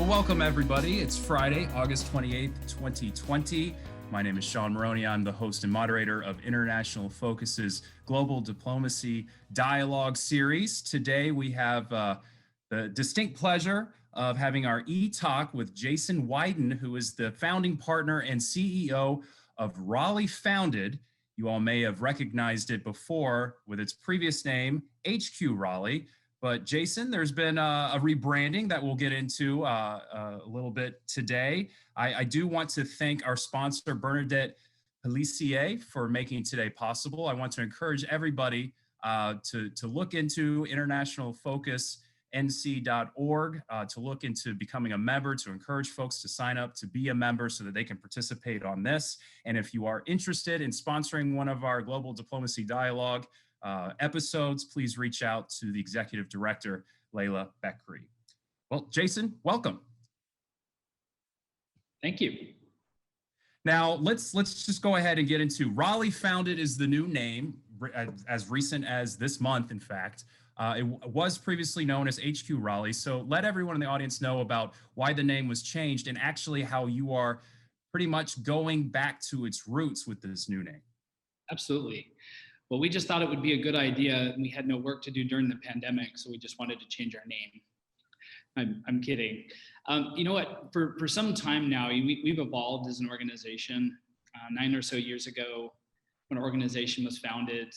Well, welcome everybody. It's Friday, August 28th, 2020. My name is Sean Maroney. I'm the host and moderator of International Focus's Global Diplomacy Dialogue Series. Today we have the distinct pleasure of having our e-talk with Jason Widen, who is the founding partner and CEO of Raleigh Founded. You all may have recognized it before with its previous name, HQ Raleigh. But Jason, there's been a rebranding that we'll get into a little bit today. I do want to thank our sponsor, Bernadette Pellissier, for making today possible. I want to encourage everybody to look into internationalfocusnc.org, to look into becoming a member, to encourage folks to sign up to be a member so that they can participate on this. And if you are interested in sponsoring one of our Global Diplomacy Dialogue episodes, please reach out to the executive director, Layla Bekri. Well, Jason, welcome. Thank you. Now, let's just go ahead and get into Raleigh Founded is the new name, as recent as this month, in fact. It was previously known as HQ Raleigh. So let everyone in the audience know about why the name was changed and actually how you are pretty much going back to its roots with this new name. Absolutely. Well, we just thought it would be a good idea. We had no work to do during the pandemic, so we just wanted to change our name. I'm kidding. You know what? For some time now, we've evolved as an organization. 9 or so years ago, when our organization was founded,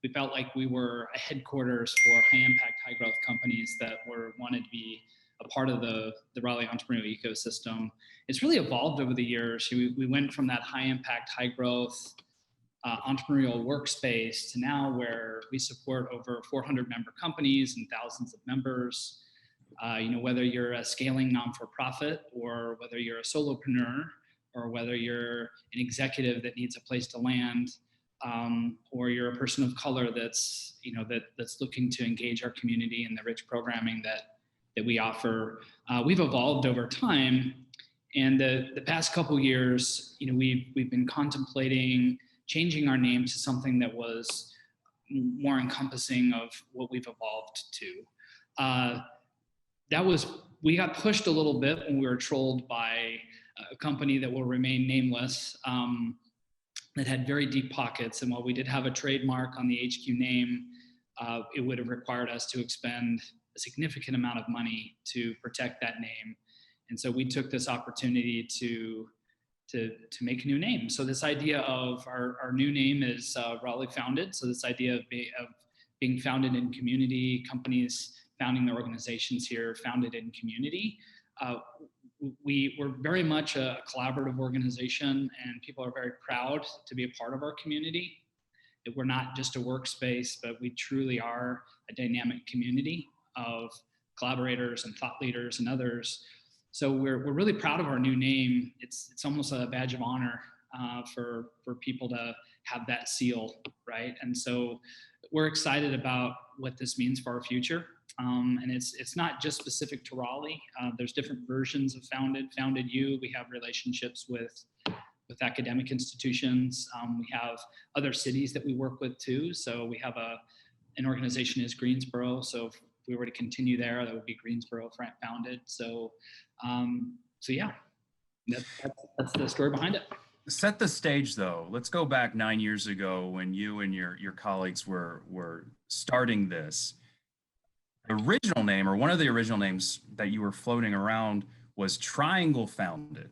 we felt like we were a headquarters for high-impact, high-growth companies that wanted to be a part of the Raleigh entrepreneurial ecosystem. It's really evolved over the years. We went from that high-impact, high-growth entrepreneurial workspace to now where we support over 400 member companies and thousands of members. Whether you're a scaling non-for-profit or whether you're a solopreneur or whether you're an executive that needs a place to land, or you're a person of color that's looking to engage our community in the rich programming that we offer. We've evolved over time, and the past couple years, we've been contemplating changing our name to something that was more encompassing of what we've evolved to. We got pushed a little bit when we were trolled by a company that will remain nameless, that had very deep pockets. And while we did have a trademark on the HQ name, it would have required us to expend a significant amount of money to protect that name. And so we took this opportunity to make a new name. So this idea of our new name is Raleigh Founded. So this idea of being founded in community, companies founding their organizations here, founded in community. We're very much a collaborative organization, and people are very proud to be a part of our community. We're not just a workspace, but we truly are a dynamic community of collaborators and thought leaders and others. So we're really proud of our new name. It's almost a badge of honor for people to have that seal, right? And so we're excited about what this means for our future. And it's not just specific to Raleigh. There's different versions of Founded U. We have relationships with academic institutions. We have other cities that we work with too. So we have an organization is Greensboro. So if we were to continue there, that would be Greensboro Founded. So yeah, that's the story behind it. Set the stage though. Let's go back 9 years ago when you and your colleagues were starting this. The original name, or one of the original names that you were floating around, was Traingle Founded.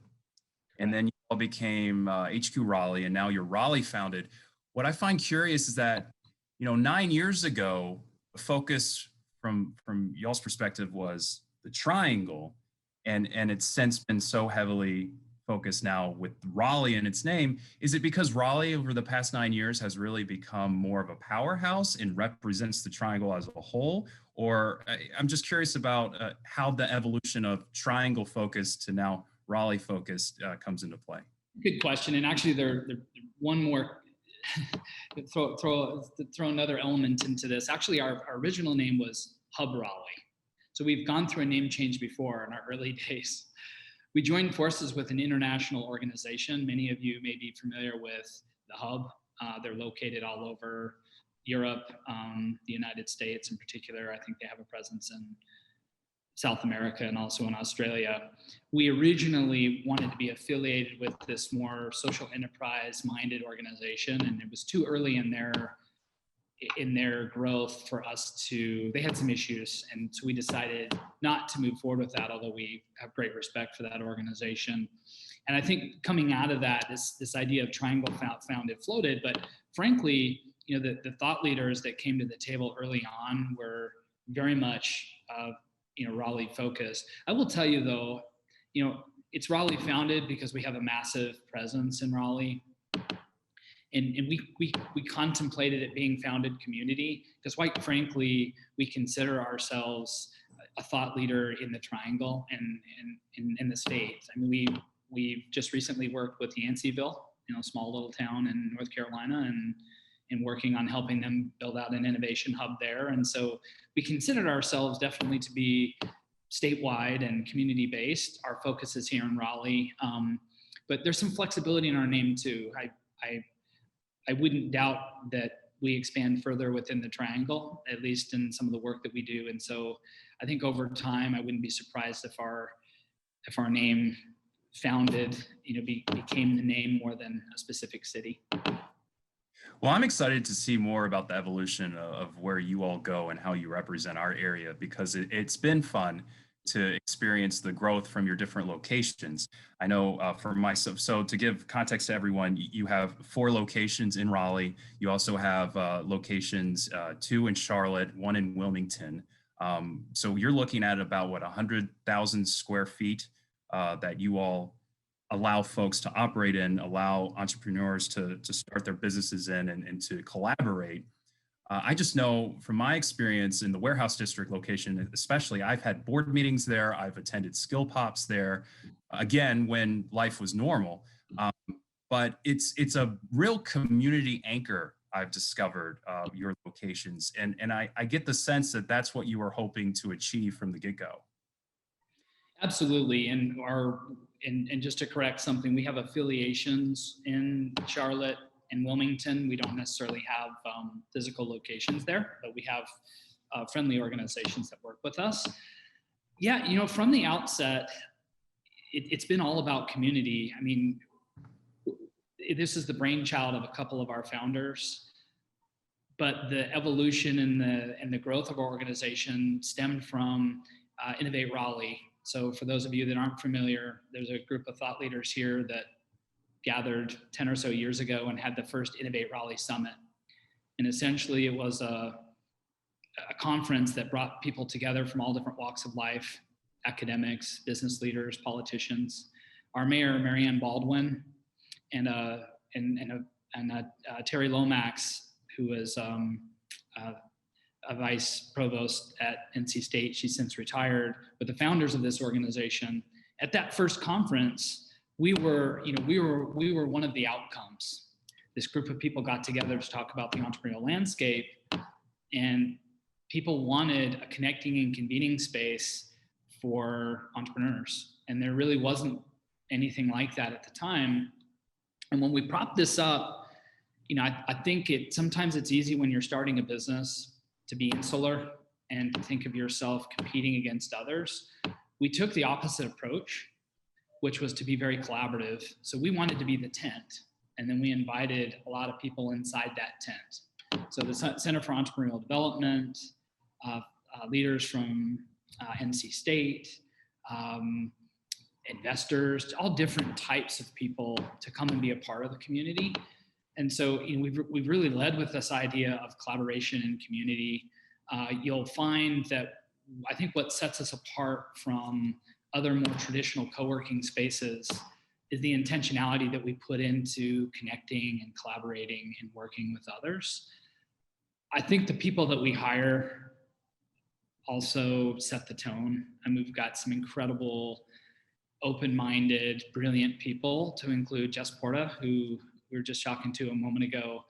And then you all became HQ Raleigh, and now you're Raleigh Founded. What I find curious is that, 9 years ago, the focus from y'all's perspective was the triangle, and it's since been so heavily focused now with Raleigh in its name. Is it because Raleigh over the past 9 years has really become more of a powerhouse and represents the triangle as a whole? Or I'm just curious about how the evolution of triangle focus to now Raleigh focused comes into play. Good question. And actually there one more, throw another element into this. Actually, our original name was Hub Raleigh. So we've gone through a name change before in our early days. We joined forces with an international organization. Many of you may be familiar with the Hub. They're located all over Europe, the United States in particular. I think they have a presence South America and also in Australia. We originally wanted to be affiliated with this more social enterprise minded organization, and it was too early in their growth for us to, they had some issues, and so we decided not to move forward with that, although we have great respect for that organization. And I think coming out of that, this idea of Traingle Founded floated, but frankly, the thought leaders that came to the table early on were very much Raleigh focused. I will tell you though, it's Raleigh Founded because we have a massive presence in Raleigh. And we contemplated it being founded community because, quite frankly, we consider ourselves a thought leader in the Triangle and in the state. I mean, we've just recently worked with Yanceyville, a small little town in North Carolina, and working on helping them build out an innovation hub there. And so we considered ourselves definitely to be statewide and community based. Our focus is here in Raleigh, but there's some flexibility in our name too. I wouldn't doubt that we expand further within the Triangle, at least in some of the work that we do. And so I think over time, I wouldn't be surprised if our name Founded, became the name more than a specific city. Well, I'm excited to see more about the evolution of where you all go and how you represent our area, because it's been fun to experience the growth from your different locations. I know for myself, so to give context to everyone, you have 4 locations in Raleigh. You also have locations, 2 in Charlotte, 1 in Wilmington. So you're looking at about 100,000 square feet that you all allow folks to operate in, allow entrepreneurs to start their businesses in and to collaborate. I just know from my experience in the warehouse district location, especially, I've had board meetings there. I've attended skill pops there, again, when life was normal. But it's a real community anchor, I've discovered, your locations. And I get the sense that that's what you were hoping to achieve from the get-go. Absolutely. And just to correct something, we have affiliations in Charlotte and Wilmington. We don't necessarily have physical locations there, but we have friendly organizations that work with us. Yeah, from the outset, it's been all about community. I mean, this is the brainchild of a couple of our founders, but the evolution and the growth of our organization stemmed from Innovate Raleigh. So for those of you that aren't familiar, there's a group of thought leaders here that gathered 10 or so years ago and had the first Innovate Raleigh Summit. And essentially it was a conference that brought people together from all different walks of life, academics, business leaders, politicians. Our mayor, Marianne Baldwin, and Terry Lomax, who is a vice provost at NC State. She's since retired, but the founders of this organization. At that first conference, we were one of the outcomes. This group of people got together to talk about the entrepreneurial landscape, and people wanted a connecting and convening space for entrepreneurs. And there really wasn't anything like that at the time. And when we propped this up, I think sometimes it's easy when you're starting a business to be insular and to think of yourself competing against others. We took the opposite approach, which was to be very collaborative. So we wanted to be the tent, and then we invited a lot of people inside that tent. So the Center for Entrepreneurial Development, leaders from NC State, investors, all different types of people to come and be a part of the community. And so we've really led with this idea of collaboration and community. You'll find that I think what sets us apart from other more traditional co-working spaces is the intentionality that we put into connecting and collaborating and working with others. I think the people that we hire also set the tone. And we've got some incredible, open-minded, brilliant people, to include Jess Porta, who we were just talking to a moment ago.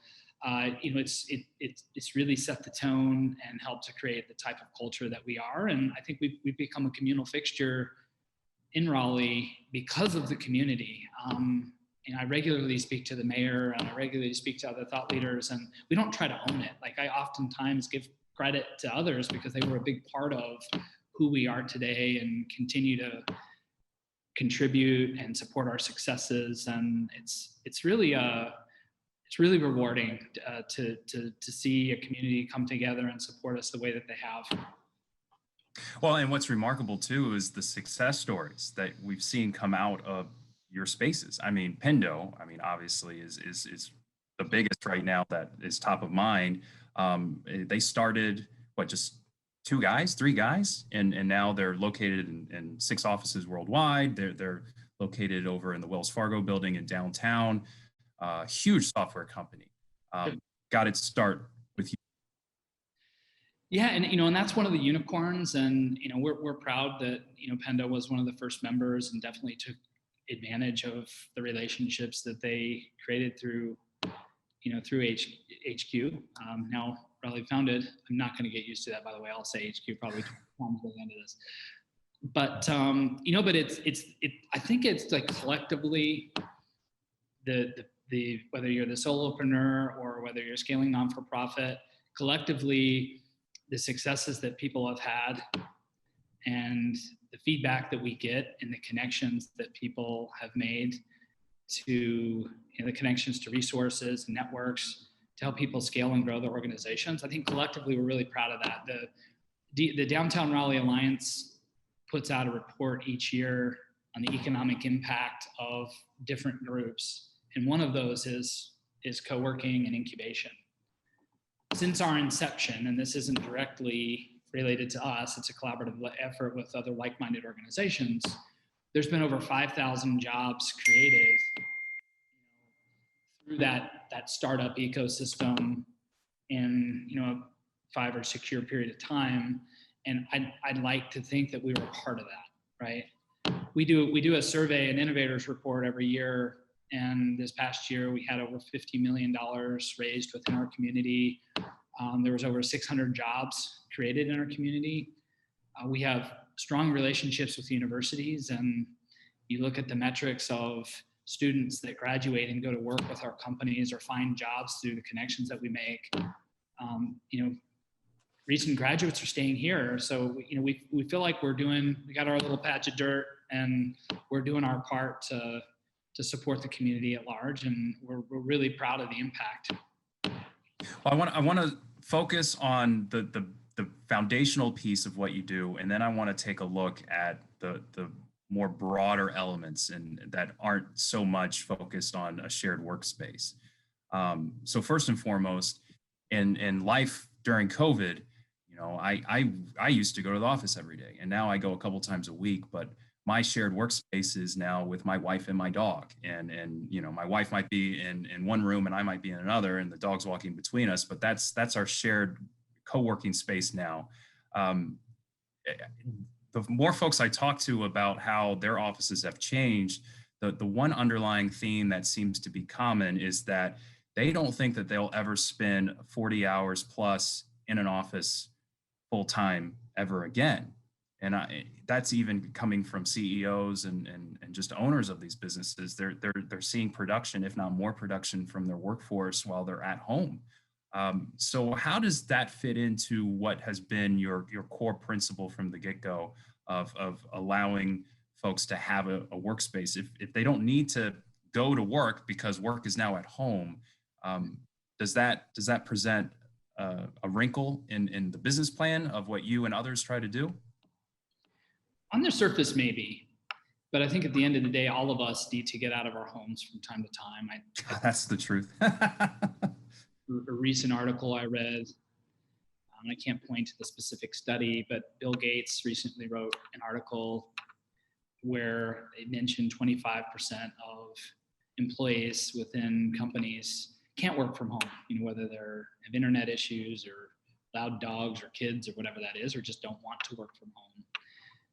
It's really set the tone and helped to create the type of culture that we are. And I think we've become a communal fixture in Raleigh because of the community. I regularly speak to the mayor, and I regularly speak to other thought leaders, and we don't try to own it. Like, I oftentimes give credit to others because they were a big part of who we are today and continue to contribute and support our successes. And it's really rewarding to see a community come together and support us the way that they have. Well, and what's remarkable too is the success stories that we've seen come out of your spaces. I mean, Pendo, I mean, obviously is the biggest right now that is top of mind. They started just two guys, three guys, and now they're located in 6 offices worldwide. They're located over in the Wells Fargo building in downtown. Huge software company. Got its start with you. Yeah, and and that's one of the unicorns, and we're proud that Pendo was one of the first members, and definitely took advantage of the relationships that they created through through HQ. Now Raleigh Founded. I'm not going to get used to that, by the way. I'll say HQ probably 20 times by the end of this. But but it's I think it's like collectively the whether you're the solopreneur or whether you're scaling non-for-profit, collectively the successes that people have had and the feedback that we get and the connections that people have made to the connections to resources and networks to help people scale and grow their organizations. I think collectively we're really proud of that. The Downtown Raleigh Alliance puts out a report each year on the economic impact of different groups, and one of those is co-working and incubation. Since our inception, and this isn't directly related to us, it's a collaborative effort with other like-minded organizations, there's been over 5,000 jobs created through that startup ecosystem in a 5 or 6 year period of time. And I'd like to think that we were a part of that, right? We do a survey, an innovators report every year. And this past year, we had over $50 million raised within our community. There was over 600 jobs created in our community. We have strong relationships with universities, and you look at the metrics of students that graduate and go to work with our companies or find jobs through the connections that we make. Recent graduates are staying here. So, we feel like we got our little patch of dirt, and we're doing our part to support the community at large. And we're really proud of the impact. Well, I want to focus on the foundational piece of what you do, and then I want to take a look at the more broader elements and that aren't so much focused on a shared workspace. So first and foremost, in life during COVID, I used to go to the office every day, and now I go a couple times a week. But my shared workspace is now with my wife and my dog, and my wife might be in one room and I might be in another, and the dog's walking between us. But that's our shared co-working space now. The more folks I talk to about how their offices have changed, the one underlying theme that seems to be common is that they don't think that they'll ever spend 40 hours plus in an office full time ever again. And that's even coming from CEOs and just owners of these businesses. They're seeing production, if not more production, from their workforce while they're at home. So how does that fit into what has been your core principle from the get-go of allowing folks to have a workspace? If they don't need to go to work because work is now at home, does that present a wrinkle in the business plan of what you and others try to do? On the surface, maybe, but I think at the end of the day, all of us need to get out of our homes from time to time. That's the truth. A recent article I read, I can't point to the specific study, but Bill Gates recently wrote an article where they mentioned 25% of employees within companies can't work from home, whether they have internet issues or loud dogs or kids or whatever that is, or just don't want to work from home.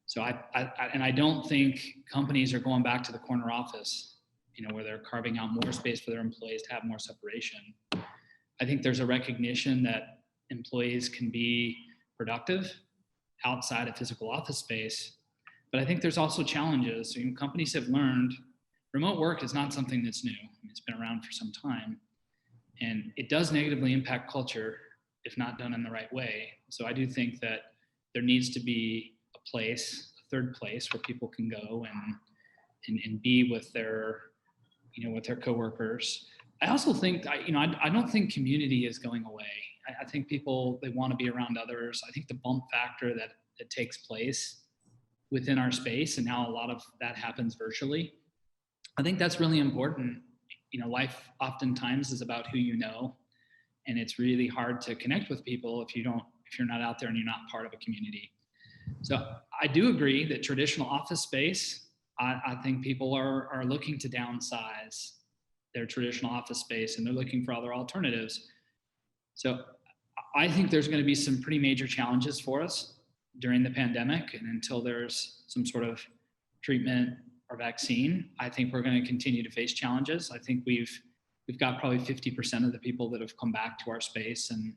So I don't think companies are going back to the corner office, where they're carving out more space for their employees to have more separation. I think there's a recognition that employees can be productive outside of physical office space, but I think there's also challenges. So, companies have learned remote work is not something that's new. It's been around for some time, and it does negatively impact culture if not done in the right way. So I do think that there needs to be a place, a third place where people can go and be with their, with their coworkers. I also think, I don't think community is going away. I think people, they want to be around others. I think the bump factor that takes place within our space, and now a lot of that happens virtually, I think that's really important. Life oftentimes is about who you know, and it's really hard to connect with people if you're not out there and you're not part of a community. So I do agree that traditional office space, I think people are looking to downsize their traditional office space, and they're looking for other alternatives. So I think there's going to be some pretty major challenges for us during the pandemic, and until there's some sort of treatment or vaccine, I think we're going to continue to face challenges. I think we've got probably 50% of the people that have come back to our space, and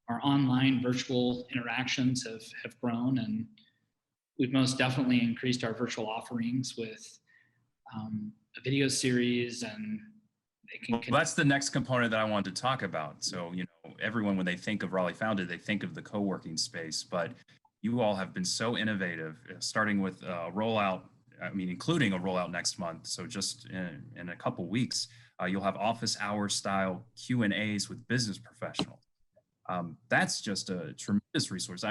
our online virtual interactions have grown, and we've most definitely increased our virtual offerings with a video series, and well, that's the next component that I wanted to talk about. So, everyone, when they think of Raleigh Founded, they think of the co-working space, but you all have been so innovative, starting with a rollout, including a rollout next month. So just in a couple weeks, you'll have office hour style Q&As with business professionals. That's just a tremendous resource.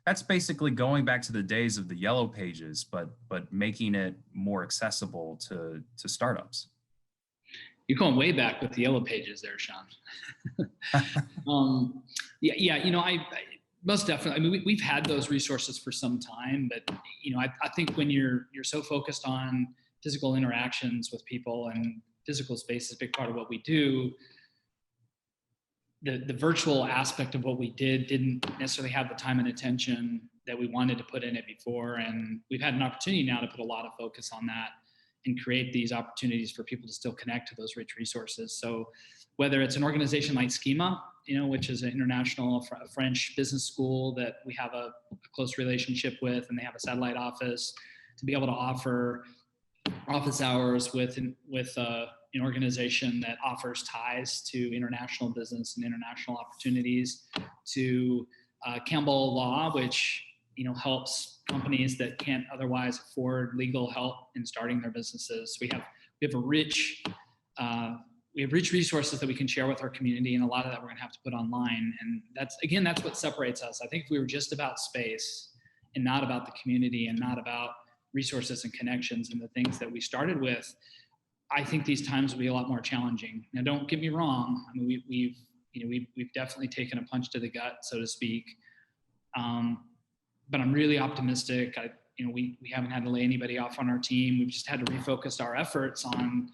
That's basically going back to the days of the yellow pages, but making it more accessible to startups. You're going way back with the yellow pages there, Sean. I most definitely. We've had those resources for some time, but I think when you're so focused on physical interactions with people, and physical space is a big part of what we do, the virtual aspect of what we didn't necessarily have the time and attention that we wanted to put in it before. And we've had an opportunity now to put a lot of focus on that and create these opportunities for people to still connect to those rich resources. So whether it's an organization like Schema, which is an international French business school that we have a close relationship with, and they have a satellite office, to be able to offer office hours with an organization that offers ties to international business and international opportunities, to Campbell Law, which helps companies that can't otherwise afford legal help in starting their businesses. We have rich resources that we can share with our community, and a lot of that we're going to have to put online. And that's what separates us. I think if we were just about space and not about the community and not about resources and connections and the things that we started with, I think these times will be a lot more challenging. Now, don't get me wrong. We've definitely taken a punch to the gut, so to speak. But I'm really optimistic. We haven't had to lay anybody off on our team. We've just had to refocus our efforts on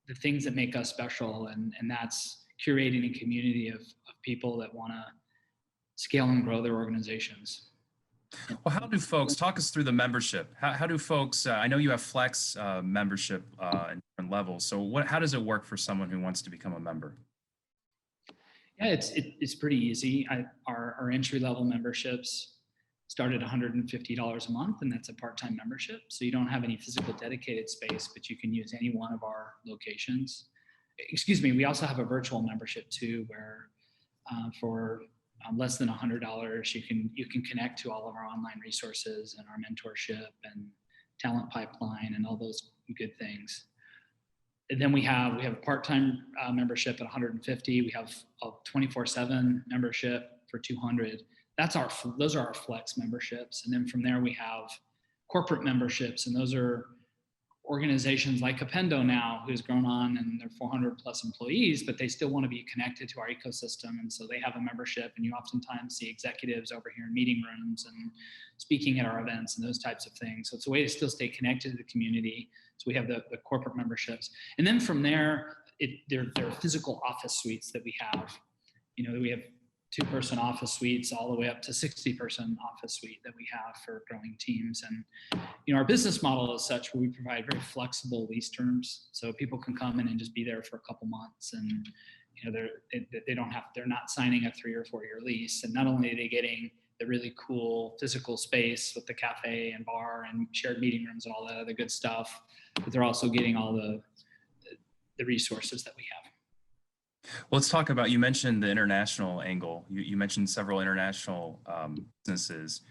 the things that make us special, and that's curating a community of people that want to scale and grow their organizations. Well, how do folks, talk us through the membership? How do folks, I know you have flex membership in different levels. So how does it work for someone who wants to become a member? Yeah, it's pretty easy. Our entry level memberships start at $150 a month, and that's a part-time membership. So you don't have any physical dedicated space, but you can use any one of our locations. Excuse me, we also have a virtual membership too, where for less than $100, you can connect to all of our online resources and our mentorship and talent pipeline and all those good things. And then we have a part-time membership at $150. We have a 24/7 membership for $200. Those are our flex memberships. And then from there we have corporate memberships, and those are organizations like Capendo now, who's grown on, and they're 400 plus employees, but they still want to be connected to our ecosystem. And so they have a membership, and you oftentimes see executives over here in meeting rooms and speaking at our events and those types of things. So it's a way to still stay connected to the community. So we have the corporate memberships. And then from there, there are physical office suites that we have. We have 2-person office suites all the way up to 60-person office suite that we have for growing teams. And our business model is such where we provide very flexible lease terms, so people can come in and just be there for a couple months, and they're not signing a 3 or 4 year lease. And not only are they getting the really cool physical space with the cafe and bar and shared meeting rooms and all that other good stuff, but they're also getting all the resources that we have. Well, let's talk about, you mentioned the international angle. You mentioned several international businesses.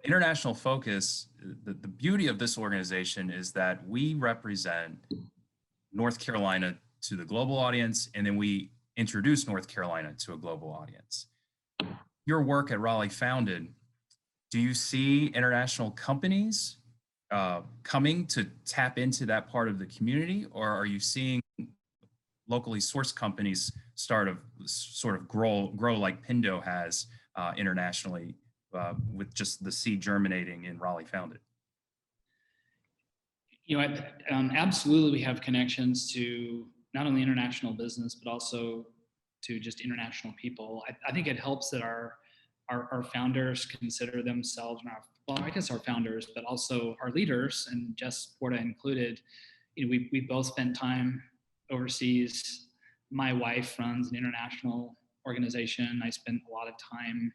International Focus, the beauty of this organization is that we represent North Carolina to the global audience, and then we introduce North Carolina to a global audience. Your work at Raleigh Founded, do you see international companies coming to tap into that part of the community, or are you seeing locally sourced companies sort of grow like Pindo has internationally with just the seed germinating in Raleigh Founded? Absolutely, we have connections to not only international business but also to just international people. I think it helps that our founders consider themselves, our founders, but also our leaders, and Jess Porta included. We both spent time overseas. My wife runs an international organization. I spent a lot of time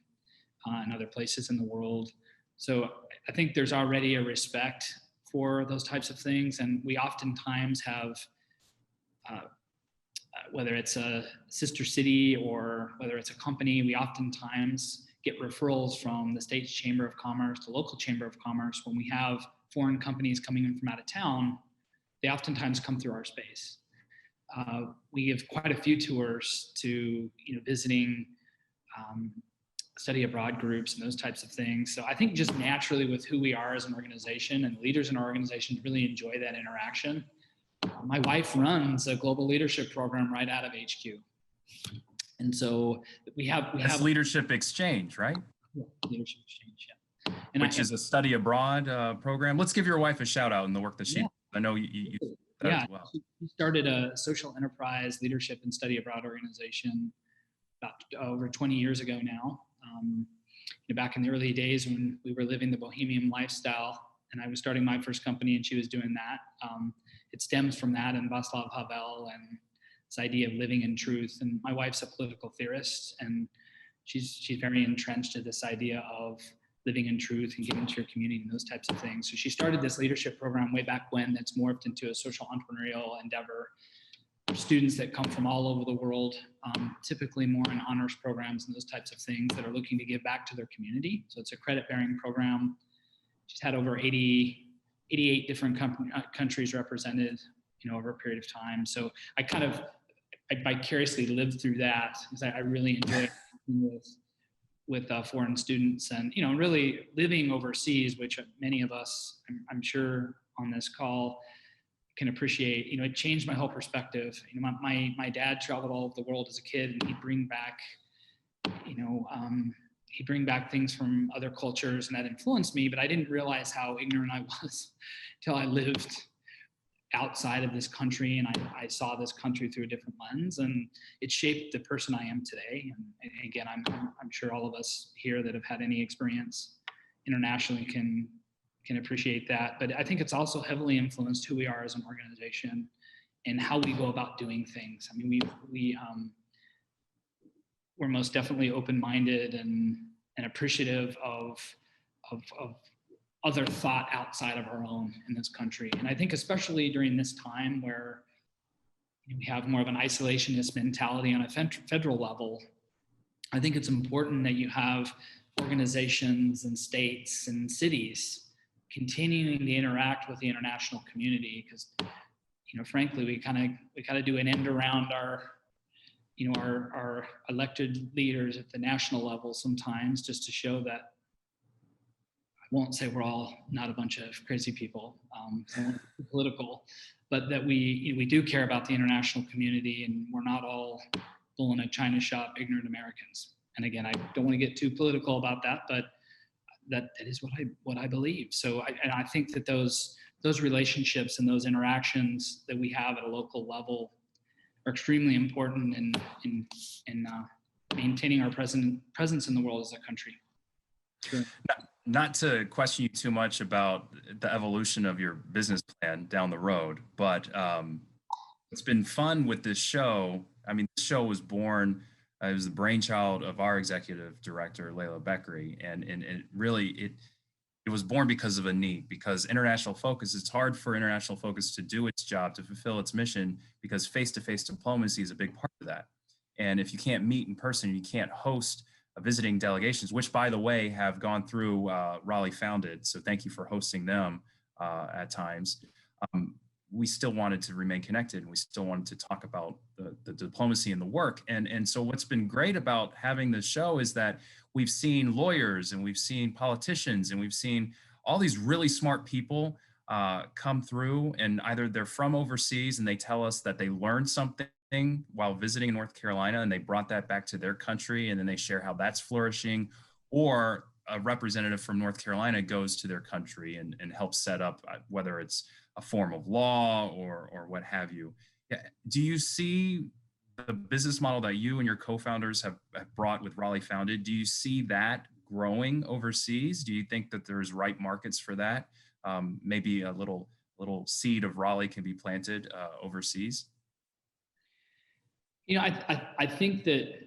in other places in the world. So I think there's already a respect for those types of things. And we oftentimes have, whether it's a sister city or whether it's a company, we oftentimes get referrals from the state's Chamber of Commerce, the local Chamber of Commerce. When we have foreign companies coming in from out of town, they oftentimes come through our space. We give quite a few tours to visiting study abroad groups and those types of things. So I think just naturally with who we are as an organization, and leaders in our organization really enjoy that interaction. My wife runs a global leadership program right out of HQ. And so we have leadership exchange, right? Yeah, leadership exchange, yeah. And which is a study abroad program. Let's give your wife a shout out in the work that she does. I know you yeah, as well. She started a social enterprise leadership and study abroad organization about over 20 years ago now. Back in the early days when we were living the bohemian lifestyle, and I was starting my first company and she was doing that. It stems from that and Václav Havel and this idea of living in truth. And my wife's a political theorist, and she's very entrenched in this idea of living in truth and giving to your community and those types of things. So she started this leadership program way back when that's morphed into a social entrepreneurial endeavor. Students that come from all over the world, typically more in honors programs and those types of things, that are looking to give back to their community. So it's a credit-bearing program. She's had over 88 different countries represented, over a period of time. So I vicariously lived through that because I really enjoy working with foreign students, and really living overseas, which many of us, I'm sure on this call, can appreciate. It changed my whole perspective. My dad traveled all over the world as a kid, and he'd bring back things from other cultures, and that influenced me, but I didn't realize how ignorant I was until I lived outside of this country, and I saw this country through a different lens, and it shaped the person I am today. And again, I'm sure all of us here that have had any experience internationally can appreciate that. But I think it's also heavily influenced who we are as an organization and how we go about doing things. I mean, we're most definitely open-minded and appreciative of other thought outside of our own in this country. And I think especially during this time where we have more of an isolationist mentality on a federal level, I think it's important that you have organizations and states and cities continuing to interact with the international community, because frankly we kind of do an end around our elected leaders at the national level sometimes, just to show that, I won't say we're all not a bunch of crazy people, political, but that we do care about the international community, and we're not all bull in a china shop, ignorant Americans. And again, I don't want to get too political about that, but that is what I believe. So I think that those relationships and those interactions that we have at a local level are extremely important in maintaining our presence in the world as a country. Sure. Not to question you too much about the evolution of your business plan down the road, but it's been fun with this show. I mean, this show was born, it was the brainchild of our executive director, Layla Beckery, and it really, it was born because of a need, because International Focus, it's hard for International Focus to do its job, to fulfill its mission, because face-to-face diplomacy is a big part of that. And if you can't meet in person, you can't host visiting delegations, which, by the way, have gone through Raleigh Founded. So thank you for hosting them at times. We still wanted to remain connected, and we still wanted to talk about the diplomacy and the work. And so what's been great about having the show is that we've seen lawyers, and we've seen politicians, and we've seen all these really smart people come through, and either they're from overseas and they tell us that they learned something while visiting North Carolina and they brought that back to their country, and then they share how that's flourishing, or a representative from North Carolina goes to their country and helps set up whether it's a form of law or what have you. Yeah. Do you see the business model that you and your co-founders have brought with Raleigh Founded? Do you see that growing overseas? Do you think that there's right markets for that? Maybe a little seed of Raleigh can be planted overseas? I think that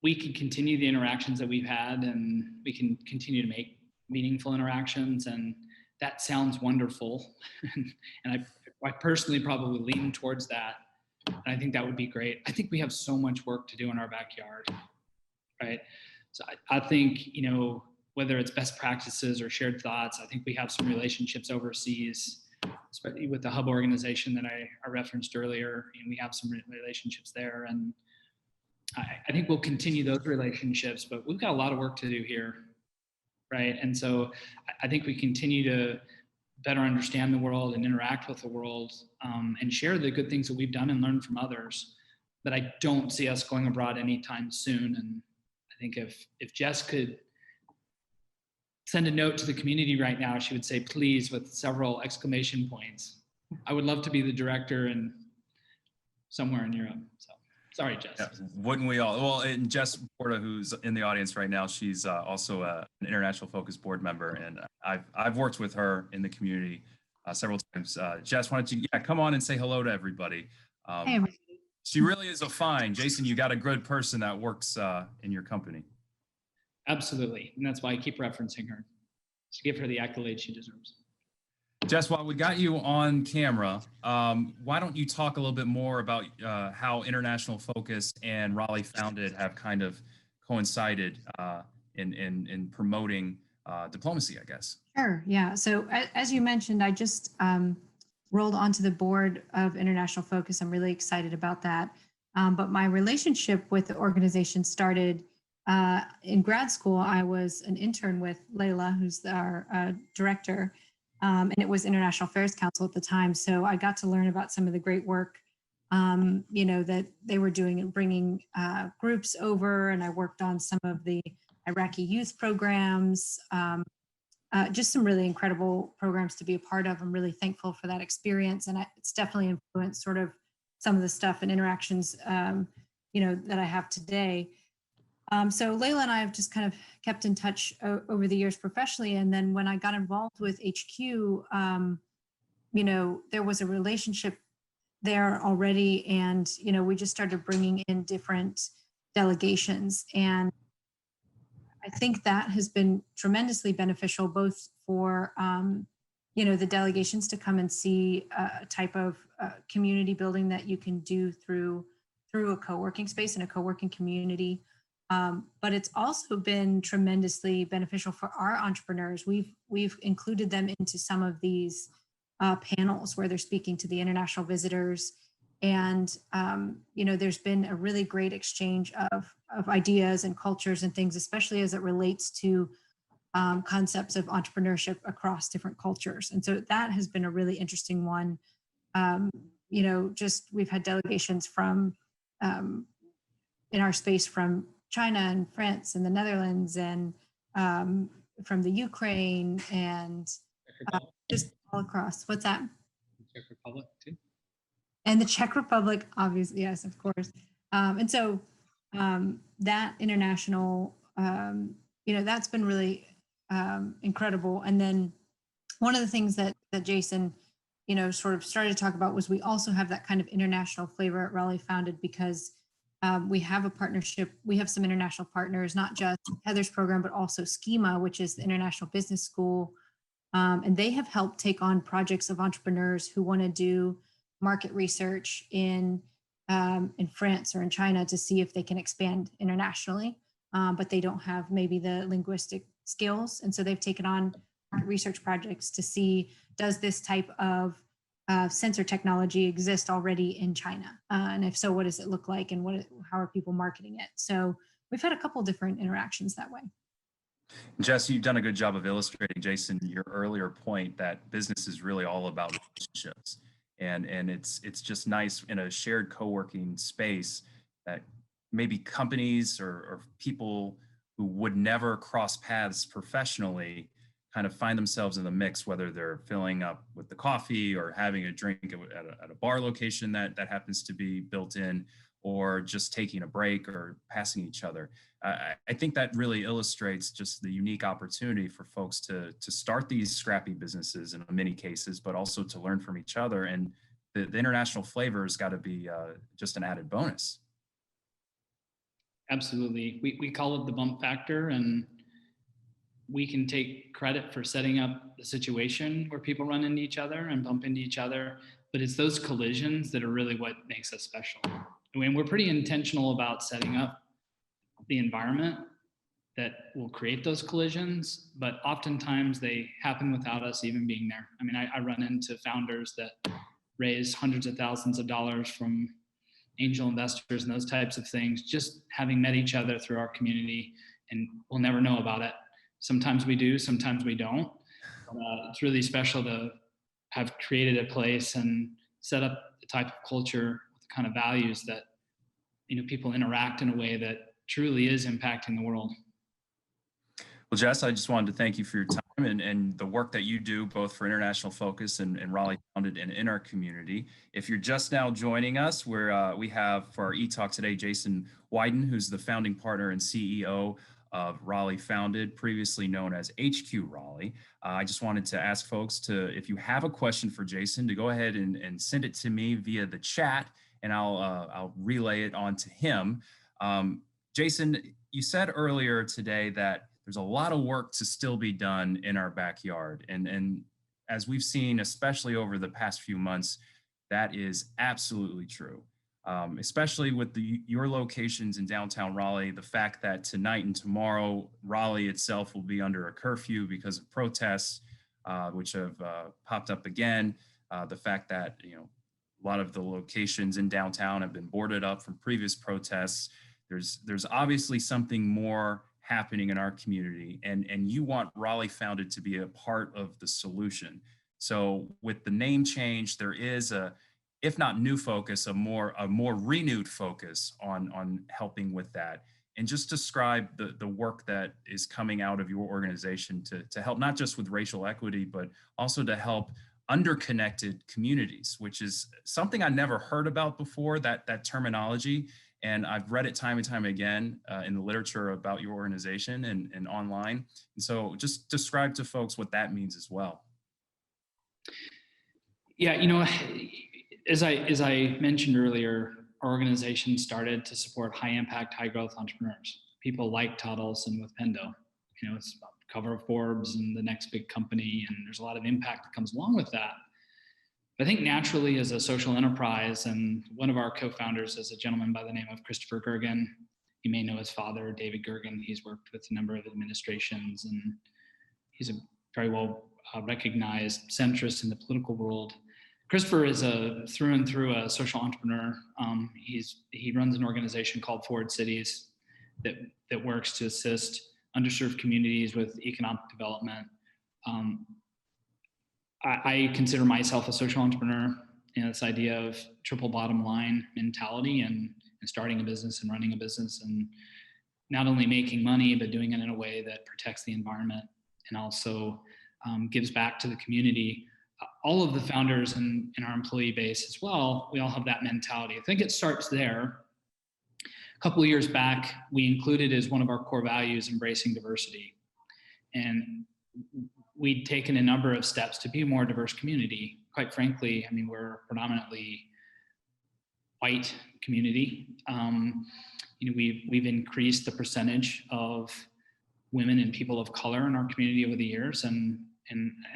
we can continue the interactions that we've had, and we can continue to make meaningful interactions, and that sounds wonderful. And I personally probably lean towards that, and I think that would be great. I think we have so much work to do in our backyard, right? So I think, whether it's best practices or shared thoughts, I think we have some relationships overseas, especially with the hub organization that I referenced earlier. We have some relationships there, and I think we'll continue those relationships, but we've got a lot of work to do here, right? And so I think we continue to better understand the world and interact with the world, and share the good things that we've done and learn from others. But I don't see us going abroad anytime soon. And I think if Jess could send a note to the community right now, she would say, please, with several exclamation points. I would love to be the director and somewhere in Europe. So sorry, Jess. Yeah, wouldn't we all? Well, and Jess Porta, who's in the audience right now, she's also an International Focus board member, and I've worked with her in the community several times. Jess, why don't you come on and say hello to everybody? Hey, everybody. She really is a find. Jason, you got a good person that works in your company. Absolutely, and that's why I keep referencing her. To give her the accolades she deserves. Jess, while we got you on camera, why don't you talk a little bit more about how International Focus and Raleigh Founded have kind of coincided in promoting diplomacy, I guess. Sure, yeah. So as you mentioned, I just rolled onto the board of International Focus. I'm really excited about that. But my relationship with the organization started in grad school. I was an intern with Layla, who's our director, and it was International Affairs Council at the time. So I got to learn about some of the great work, that they were doing and bringing groups over. And I worked on some of the Iraqi youth programs, just some really incredible programs to be a part of. I'm really thankful for that experience. And it's definitely influenced sort of some of the stuff and interactions, that I have today. So Layla and I have just kind of kept in touch over the years professionally. And then when I got involved with HQ, there was a relationship there already. And, we just started bringing in different delegations. And I think that has been tremendously beneficial, both for, the delegations to come and see a type of community building that you can do through a co-working space and a co-working community. But it's also been tremendously beneficial for our entrepreneurs. We've included them into some of these panels where they're speaking to the international visitors. And, there's been a really great exchange of ideas and cultures and things, especially as it relates to concepts of entrepreneurship across different cultures. And so that has been a really interesting one. We've had delegations from in our space from China and France and the Netherlands and from the Ukraine and just all across. What's that? Czech Republic too. And the Czech Republic, obviously, yes, of course. And so that international, that's been really incredible. And then one of the things that Jason, sort of started to talk about was we also have that kind of international flavor at Raleigh Founded because we have a partnership. We have some international partners, not just Heather's program, but also Schema, which is the International Business School. And they have helped take on projects of entrepreneurs who want to do market research in France or in China to see if they can expand internationally. but they don't have maybe the linguistic skills. And so they've taken on research projects to see, does this type of sensor technology exist already in China? And if so, what does it look like, and how are people marketing it? So we've had a couple different interactions that way. Jess, you've done a good job of illustrating, Jason, your earlier point that business is really all about relationships. And it's just nice in a shared co-working space that maybe companies or people who would never cross paths professionally kind of find themselves in the mix, whether they're filling up with the coffee or having a drink at a bar location that happens to be built in, or just taking a break or passing each other. I think that really illustrates just the unique opportunity for folks to start these scrappy businesses in many cases, but also to learn from each other. And the international flavor has got to be just an added bonus. Absolutely. We call it the bump factor, and we can take credit for setting up the situation where people run into each other and bump into each other, but it's those collisions that are really what makes us special. I mean, we're pretty intentional about setting up the environment that will create those collisions, but oftentimes they happen without us even being there. I mean, I run into founders that raise hundreds of thousands of dollars from angel investors and those types of things, just having met each other through our community, and we'll never know about it. Sometimes we do, sometimes we don't. It's really special to have created a place and set up the type of culture, the kind of values that, you know, people interact in a way that truly is impacting the world. Well, Jess, I just wanted to thank you for your time and the work that you do both for International Focus and Raleigh Founded and in our community. If you're just now joining us, we have for our e-talk today, Jason Widen, who's the founding partner and CEO of Raleigh Founded, previously known as HQ Raleigh. I just wanted to ask folks if you have a question for Jason, to go ahead and send it to me via the chat, and I'll relay it on to him. Jason, you said earlier today that there's a lot of work to still be done in our backyard. And as we've seen, especially over the past few months, that is absolutely true. Especially with your locations in downtown Raleigh, the fact that tonight and tomorrow, Raleigh itself will be under a curfew because of protests, which have popped up again. The fact that, you know, a lot of the locations in downtown have been boarded up from previous protests. There's obviously something more happening in our community, and you want Raleigh Founded to be a part of the solution. So with the name change, there is if not new focus, a more renewed focus on helping with that. And just describe the work that is coming out of your organization to help not just with racial equity, but also to help underconnected communities, which is something I never heard about before, that terminology. And I've read it time and time again in the literature about your organization and online. And so just describe to folks what that means as well. Yeah, you know, as I mentioned earlier, our organization started to support high impact, high growth entrepreneurs. People like Todd Olson with Pendo. You know, it's cover of Forbes and the next big company, and there's a lot of impact that comes along with that. I think naturally as a social enterprise, and one of our co-founders is a gentleman by the name of Christopher Gergen. You may know his father, David Gergen. He's worked with a number of administrations, and he's a very well recognized centrist in the political world. Christopher is through and through a social entrepreneur. He runs an organization called Forward Cities that works to assist underserved communities with economic development. I consider myself a social entrepreneur. You know, this idea of triple bottom line mentality and starting a business and running a business, and not only making money, but doing it in a way that protects the environment and also gives back to the community. All of the founders in our employee base as well, we all have that mentality. I think it starts there. A couple of years back, we included as one of our core values, embracing diversity. And we'd taken a number of steps to be a more diverse community. Quite frankly, I mean, we're a predominantly white community. You know, we've increased the percentage of women and people of color in our community over the years, and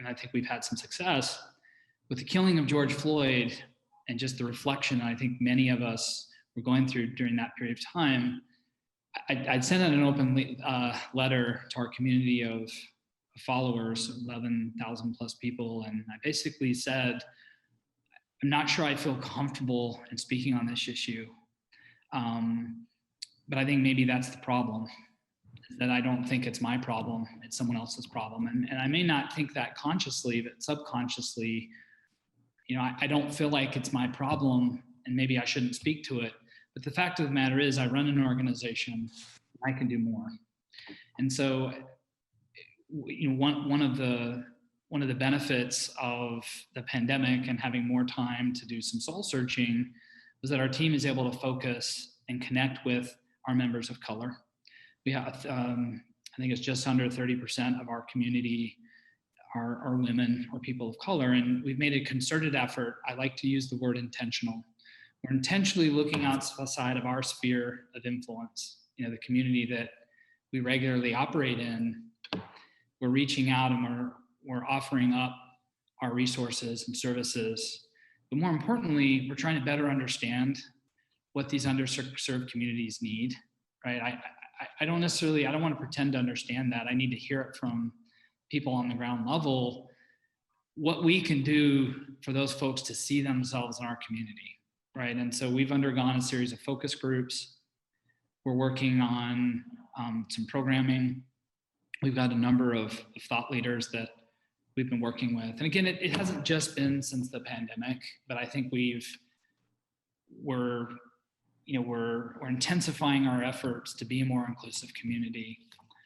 I think we've had some success. With the killing of George Floyd and just the reflection I think many of us were going through during that period of time, I'd sent out an open letter to our community of followers, 11,000 plus people. And I basically said, I'm not sure I feel comfortable in speaking on this issue. But I think maybe that's the problem, that I don't think it's my problem, it's someone else's problem. And I may not think that consciously, but subconsciously, I don't feel like it's my problem and maybe I shouldn't speak to it. But the fact of the matter is I run an organization, I can do more. And so, one of the benefits of the pandemic and having more time to do some soul searching was that our team is able to focus and connect with our members of color. We have, I think it's just under 30% of our community are women or people of color. And we've made a concerted effort. I like to use the word intentional. We're intentionally looking outside of our sphere of influence, the community that we regularly operate in. We're reaching out and we're offering up our resources and services. But more importantly, we're trying to better understand what these underserved communities need, right? I don't want to pretend to understand that. I need to hear it from people on the ground level, what we can do for those folks to see themselves in our community, right? And so we've undergone a series of focus groups. We're working on some programming. We've got a number of thought leaders that we've been working with. And again, it hasn't just been since the pandemic, but I think we're intensifying our efforts to be a more inclusive community.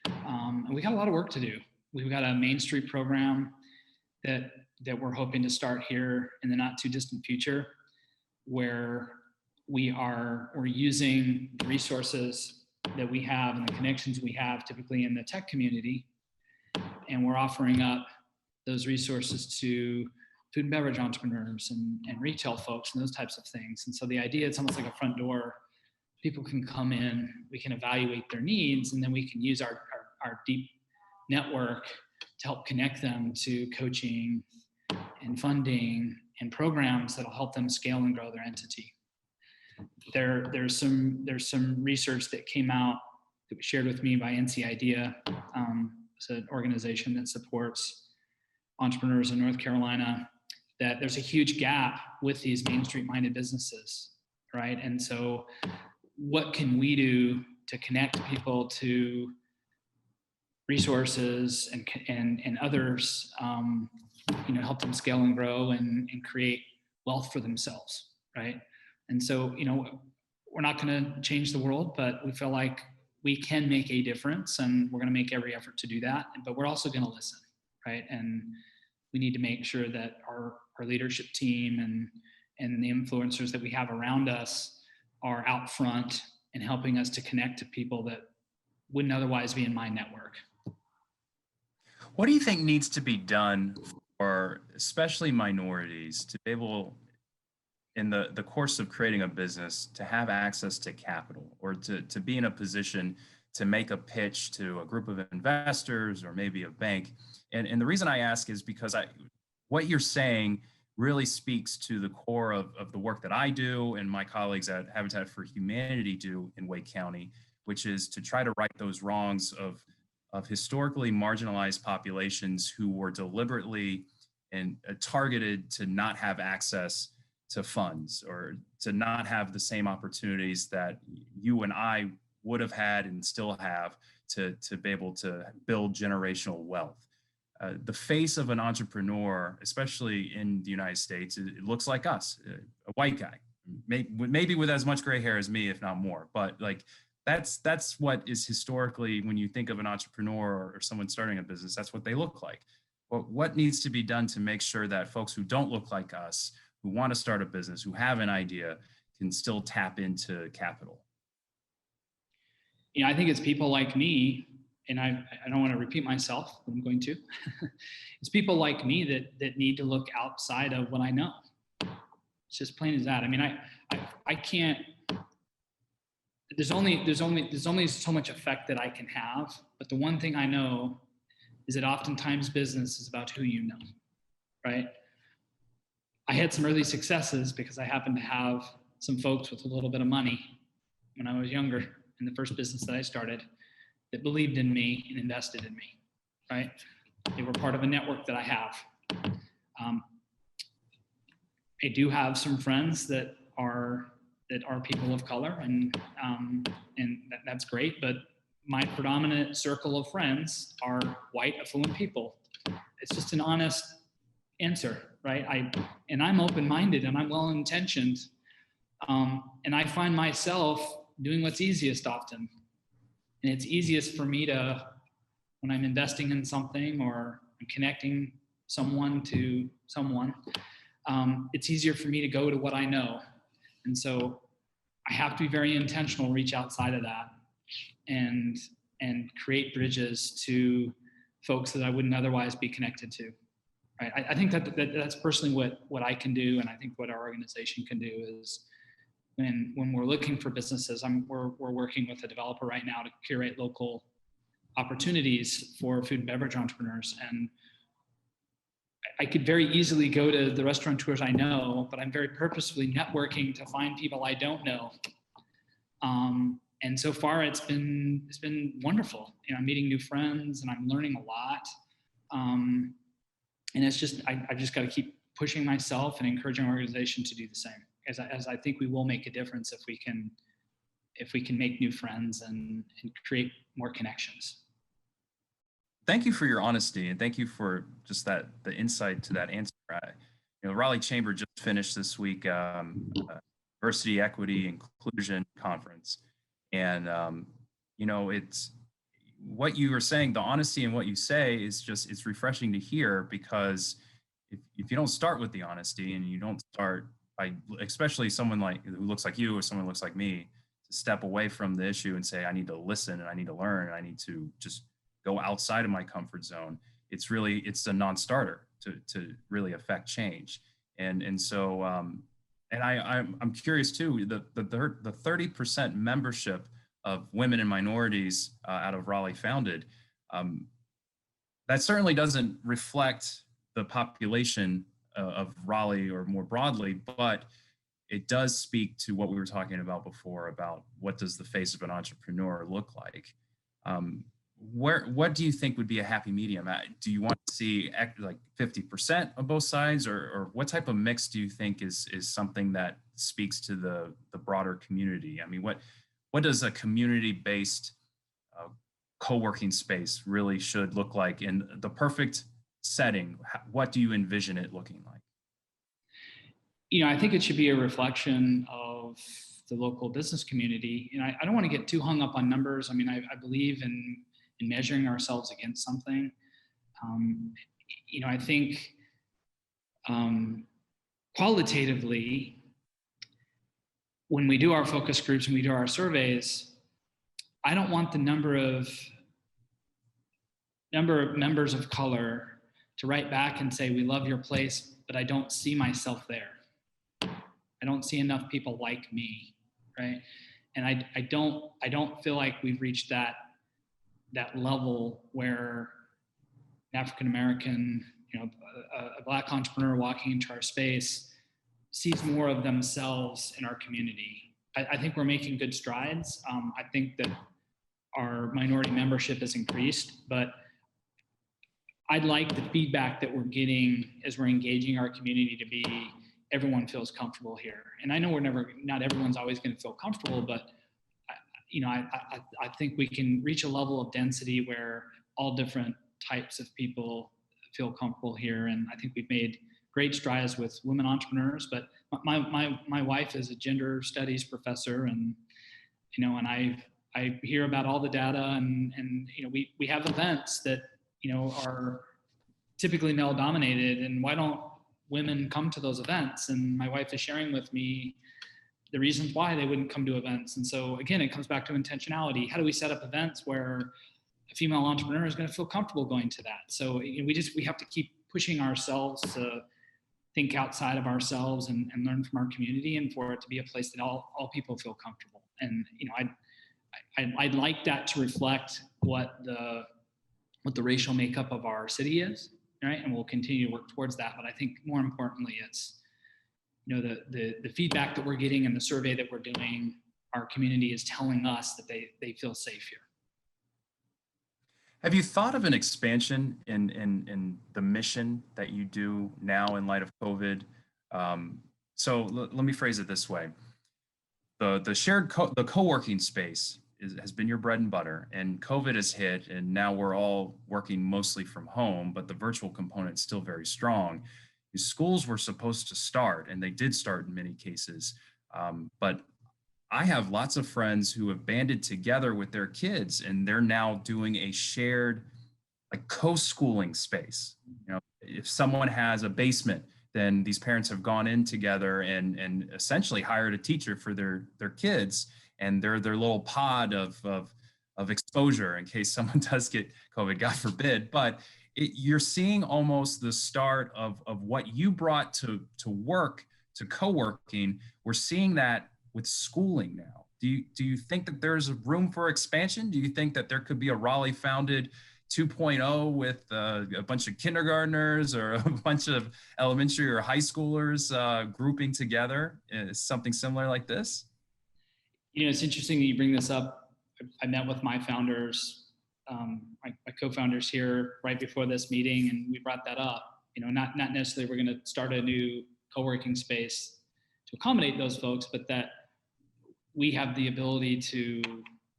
And we got a lot of work to do. We've got a Main Street program that we're hoping to start here in the not too distant future, where we're using the resources that we have and the connections we have typically in the tech community. And we're offering up those resources to food and beverage entrepreneurs and retail folks and those types of things. And so the idea, it's almost like a front door. People can come in, we can evaluate their needs, and then we can use our deep network to help connect them to coaching and funding and programs that'll help them scale and grow their entity. There's some research that came out that was shared with me by NC Idea. It's an organization that supports entrepreneurs in North Carolina, that there's a huge gap with these Main Street minded businesses, right? And so what can we do to connect people to resources and others, help them scale and grow and create wealth for themselves, right? And so, we're not going to change the world, but we feel like we can make a difference, and we're going to make every effort to do that. But we're also going to listen, right? And we need to make sure that our leadership team and the influencers that we have around us are out front and helping us to connect to people that wouldn't otherwise be in my network. What do you think needs to be done for especially minorities to be able, in the course of creating a business, to have access to capital, or to be in a position to make a pitch to a group of investors or maybe a bank? And the reason I ask is because what you're saying really speaks to the core of the work that I do and my colleagues at Habitat for Humanity do in Wake County, which is to try to right those wrongs of historically marginalized populations who were deliberately and targeted to not have access to funds, or to not have the same opportunities that you and I would have had and still have to be able to build generational wealth. The face of an entrepreneur, especially in the United States, it looks like us, a white guy, maybe with as much gray hair as me, if not more. But like that's what is historically, when you think of an entrepreneur or someone starting a business, that's what they look like. But what needs to be done to make sure that folks who don't look like us, who want to start a business, who have an idea, can still tap into capital? I think it's people like me, and I don't want to repeat myself, but I'm going to. It's people like me that need to look outside of what I know. It's just plain as that. I mean, I can't. There's only so much effect that I can have. But the one thing I know is that oftentimes business is about who you know, right? I had some early successes because I happened to have some folks with a little bit of money when I was younger. in the first business that I started that believed in me and invested in me, right? They were part of a network that I have. I do have some friends that are people of color, and that's great. But my predominant circle of friends are white, affluent people. It's just an honest answer, right? I'm open-minded and I'm well-intentioned, and I find myself doing what's easiest often. And it's easiest for me to, when I'm investing in something or I'm connecting someone to someone, it's easier for me to go to what I know. And so I have to be very intentional, reach outside of that and create bridges to folks that I wouldn't otherwise be connected to. Right? I think that's personally what I can do, and I think what our organization can do is when we're looking for businesses, we're working with a developer right now to curate local opportunities for food and beverage entrepreneurs. And I could very easily go to the restaurateurs I know, but I'm very purposefully networking to find people I don't know. And so far it's been wonderful. You know, I'm meeting new friends and I'm learning a lot. And it's just, I've just got to keep pushing myself and encouraging our organization to do the same, as I think we will make a difference if we can make new friends and create more connections. Thank you for your honesty, and thank you for just the insight to that answer. Raleigh Chamber just finished this week Diversity, Equity, Inclusion Conference, and it's what you were saying. The honesty in what you say is it's refreshing to hear, because if you don't start with the honesty and you don't start by, especially someone who looks like you or someone who looks like me, to step away from the issue and say I need to listen and I need to learn and I need to just go outside of my comfort zone, it's a non-starter to really affect change. And so I'm curious too, the 30% membership of women and minorities out of Raleigh Founded, that certainly doesn't reflect the population of Raleigh or more broadly, but it does speak to what we were talking about before about what does the face of an entrepreneur look like. What do you think would be a happy medium? Do you want to see like 50% of both sides, or what type of mix do you think is something that speaks to the broader community? I mean, what does a community-based co-working space really should look like in the perfect setting? What do you envision it looking like? I think it should be a reflection of the local business community. And I don't want to get too hung up on numbers. I mean, I believe in measuring ourselves against something. I think qualitatively, when we do our focus groups and we do our surveys, I don't want the number of members of color to write back and say, we love your place, but I don't see myself there. I don't see enough people like me, right? And I don't feel like we've reached that level where an African-American, a Black entrepreneur walking into our space sees more of themselves in our community. I think we're making good strides. I think that our minority membership has increased, but I'd like the feedback that we're getting as we're engaging our community to be everyone feels comfortable here. And I know not everyone's always going to feel comfortable, but I think we can reach a level of density where all different types of people feel comfortable here. And I think we've made great strides with women entrepreneurs, but my wife is a gender studies professor, and and I hear about all the data, and we have events that are typically male dominated, and why don't women come to those events? And my wife is sharing with me the reasons why they wouldn't come to events. And so again, it comes back to intentionality. How do we set up events where a female entrepreneur is going to feel comfortable going to that? So we have to keep pushing ourselves to think outside of ourselves and learn from our community, and for it to be a place that all people feel comfortable. And I'd like that to reflect what the racial makeup of our city is, right? And we'll continue to work towards that. But I think more importantly, it's the feedback that we're getting and the survey that we're doing our community is telling us that they feel safe here. Have you thought of an expansion in the mission that you do now in light of COVID? Let me phrase it this way. The co-working space has been your bread and butter, and COVID has hit, and now we're all working mostly from home, but the virtual component is still very strong. The schools were supposed to start, and they did start in many cases, but I have lots of friends who have banded together with their kids, and they're now doing a shared, like, co-schooling space. You know, if someone has a basement, then these parents have gone in together and essentially hired a teacher for their kids, and they're their little pod of exposure in case someone does get COVID, God forbid. But you're seeing almost the start of what you brought to work, to co-working. We're seeing that with schooling now. Do you think that there's room for expansion? Do you think that there could be a Raleigh Founded 2.0 with a bunch of kindergartners or a bunch of elementary or high schoolers grouping together, something similar like this? You know, it's interesting that you bring this up. I met with my founders, my co-founders here right before this meeting, and we brought that up. You know, not necessarily we're going to start a new co-working space to accommodate those folks, but that we have the ability to,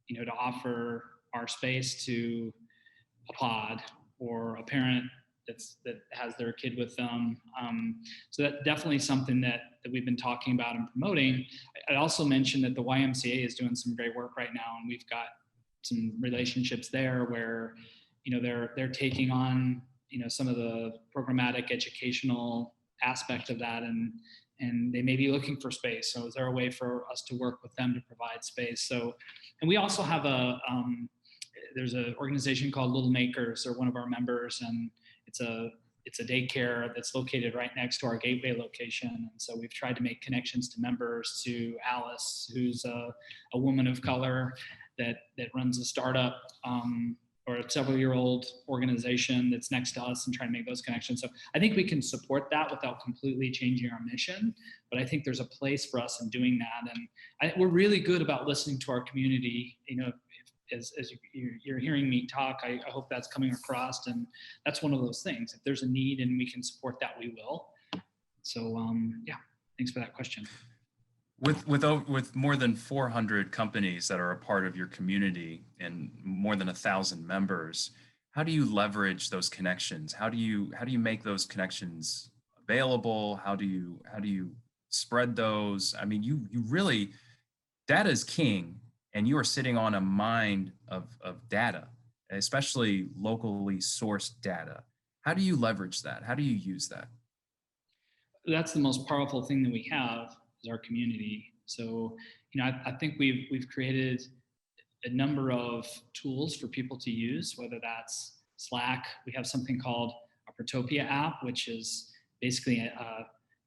you know, to offer our space to a pod or a parent that has their kid with them. So that's definitely something that we've been talking about and promoting. I'd also mention that the YMCA is doing some great work right now, and we've got some relationships there where, you know, they're taking on, you know, some of the programmatic educational aspect of that, and they may be looking for space. So is there a way for us to work with them to provide space? So, and we also have there's an organization called Little Makers. They're one of our members, and it's a daycare that's located right next to our Gateway location. And so we've tried to make connections to members, to Alice, who's a woman of color that runs a startup or a several-year-old organization that's next to us, and try to make those connections. So I think we can support that without completely changing our mission, but I think there's a place for us in doing that. And we're really good about listening to our community. You know, as you're hearing me talk, I hope that's coming across, and that's one of those things. If there's a need and we can support that, we will. So yeah, thanks for that question. With more than 400 companies that are a part of your community and more than 1,000 members, how do you leverage those connections? How do you make those connections available? How do you spread those? I mean, you really, data is king, and you are sitting on a mine of data, especially locally sourced data. How do you leverage that? How do you use that? That's the most powerful thing that we have, is our community. So, you know, I think we've created a number of tools for people to use, whether that's Slack. We have something called a Protopia app, which is basically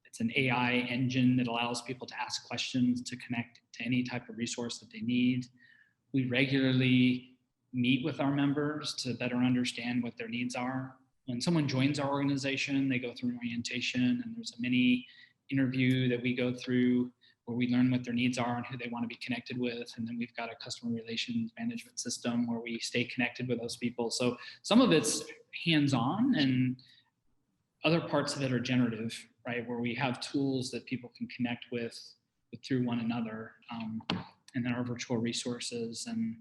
it's an AI engine that allows people to ask questions to connect to any type of resource that they need. We regularly meet with our members to better understand what their needs are. When someone joins our organization, they go through an orientation, and there's a mini interview that we go through where we learn what their needs are and who they want to be connected with. And then we've got a customer relations management system where we stay connected with those people. So some of it's hands-on, and other parts of it are generative, right? Where we have tools that people can connect with through one another, and then our virtual resources and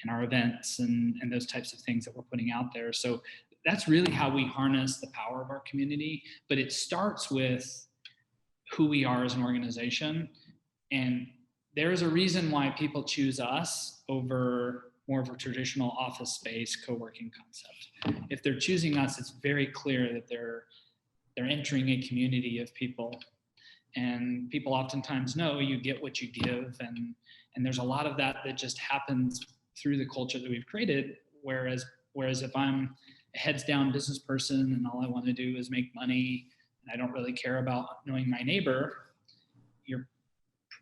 our events and those types of things that we're putting out there. So that's really how we harness the power of our community. But it starts with who we are as an organization. And there is a reason why people choose us over more of a traditional office space co-working concept. If they're choosing us, it's very clear that they're entering a community of people. And people oftentimes know you get what you give. And there's a lot of that just happens through the culture that we've created. Whereas if I'm a heads down business person and all I want to do is make money, and I don't really care about knowing my neighbor, you're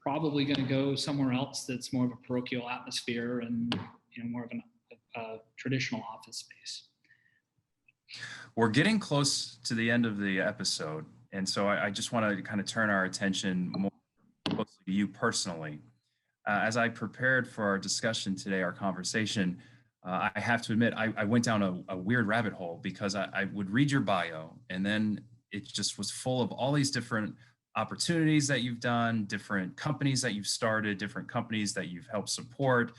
probably going to go somewhere else that's more of a parochial atmosphere and, you know, more of a traditional office space. We're getting close to the end of the episode, and so I just want to kind of turn our attention more closely to you personally. as I prepared for our discussion today, our conversation, I have to admit, I went down a weird rabbit hole because I would read your bio and then it just was full of all these different opportunities that you've done, different companies that you've started, different companies that you've helped support.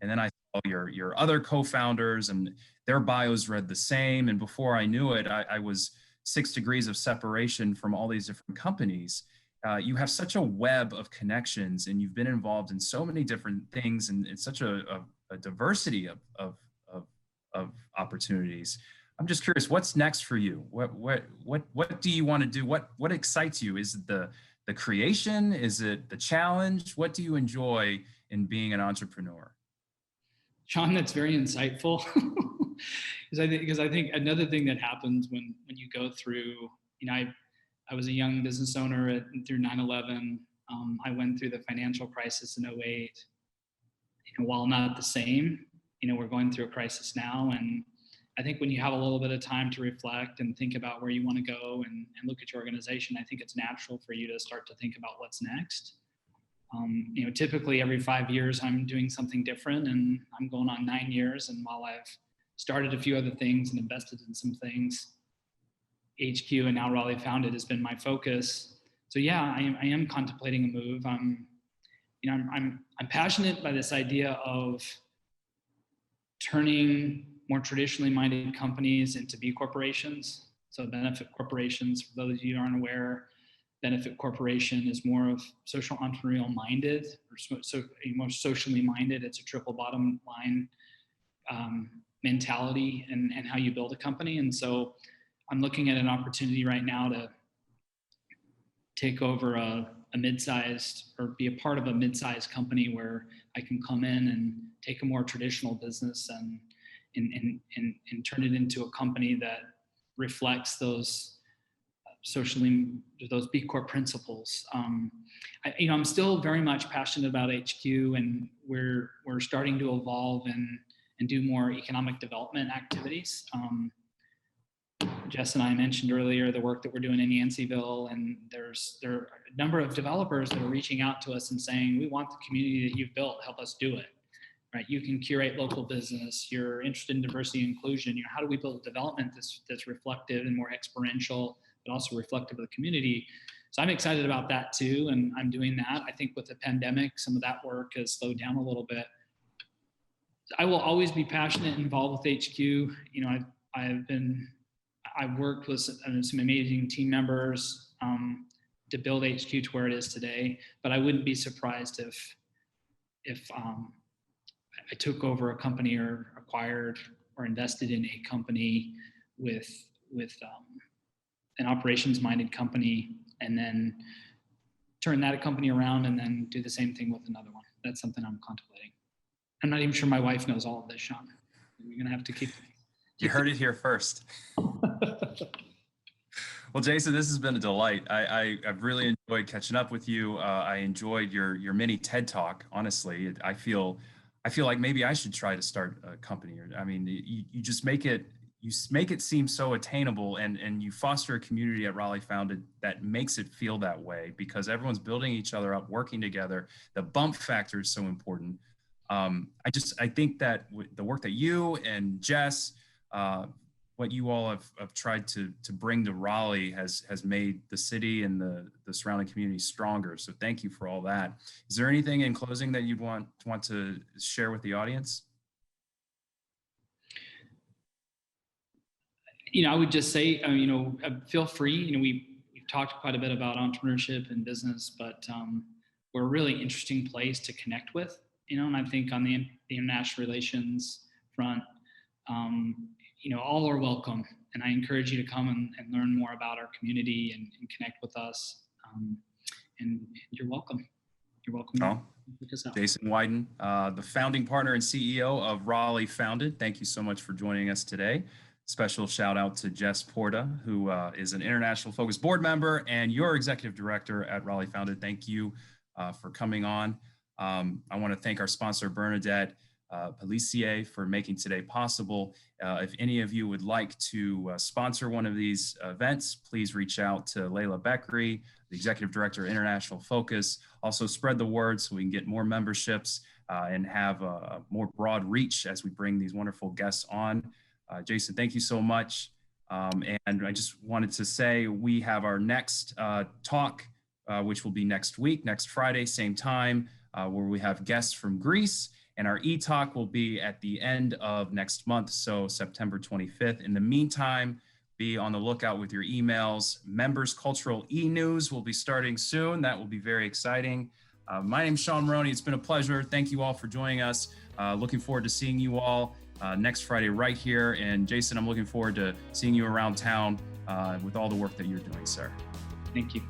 And then I saw your other co-founders and their bios read the same. And before I knew it, I was 6 degrees of separation from all these different companies. You have such a web of connections and you've been involved in so many different things and it's such a diversity of opportunities. I'm just curious, what's next for you? What do you want to do? What excites you? Is it the creation? Is it the challenge? What do you enjoy in being an entrepreneur? Sean, that's very insightful. Because I think another thing that happens when you go through, I was a young business owner through 9/11. I went through the financial crisis in 08. While not the same, we're going through a crisis now. And I think when you have a little bit of time to reflect and think about where you want to go and look at your organization, I think it's natural for you to start to think about what's next. Typically every 5 years I'm doing something different and I'm going on 9 years. And while I've started a few other things and invested in some things, HQ and now Raleigh Founded has been my focus. So yeah, I am contemplating a move. I'm passionate by this idea of turning more traditionally minded companies into B corporations. So benefit corporations, for those of you who aren't aware, benefit corporation is more of social entrepreneurial minded or more socially minded. It's a triple bottom line mentality and how you build a company. And so I'm looking at an opportunity right now to take over a mid-sized or be a part of a mid-sized company where I can come in and take a more traditional business and turn it into a company that reflects those those B Corp principles. I'm still very much passionate about HQ, and we're starting to evolve and do more economic development activities. Jess and I mentioned earlier the work that we're doing in Yanceyville, and there are a number of developers that are reaching out to us and saying, we want the community that you've built, help us do it. Right? You can curate local business, you're interested in diversity and inclusion, how do we build a development that's reflective and more experiential, but also reflective of the community? So I'm excited about that too, and I'm doing that. I think with the pandemic, some of that work has slowed down a little bit. I will always be passionate and involved with HQ. I've worked with some amazing team members to build HQ to where it is today, but I wouldn't be surprised if I took over a company or acquired or invested in a company with an operations-minded company, and then turn that company around and then do the same thing with another one. That's something I'm contemplating. I'm not even sure my wife knows all of this, Sean. You're gonna have to keep you heard it here first. Well, Jason, this has been a delight. I've really enjoyed catching up with you. I enjoyed your mini TED Talk. Honestly, I feel like maybe I should try to start a company. I mean, you just make it seem so attainable, and you foster a community at Raleigh Founded that makes it feel that way because everyone's building each other up, working together. The bump factor is so important. I think that the work that you and Jess, what you all have tried to bring to Raleigh has made the city and the surrounding community stronger. So thank you for all that. Is there anything in closing that you'd want to share with the audience? I would just say, feel free. We've talked quite a bit about entrepreneurship and business, but we're a really interesting place to connect with. And I think on the international relations front, all are welcome. And I encourage you to come and learn more about our community and connect with us. And you're welcome. You're welcome. Oh, Jason Widen, the founding partner and CEO of Raleigh Founded. Thank you so much for joining us today. Special shout out to Jess Porta, who is an international focused board member and your executive director at Raleigh Founded. Thank you for coming on. I want to thank our sponsor, Bernadette. Policier for making today possible. If any of you would like to sponsor one of these events, please reach out to Layla Beckery, the Executive Director of International Focus. Also spread the word so we can get more memberships and have a more broad reach as we bring these wonderful guests on. Jason, thank you so much. And I just wanted to say we have our next talk, which will be next week, next Friday, same time, where we have guests from Greece. And our e-talk will be at the end of next month, so September 25th. In the meantime, be on the lookout with your emails. Members Cultural e-news will be starting soon. That will be very exciting. My name's Sean Maroney. It's been a pleasure. Thank you all for joining us. Looking forward to seeing you all next Friday right here. And Jason, I'm looking forward to seeing you around town with all the work that you're doing, sir. Thank you.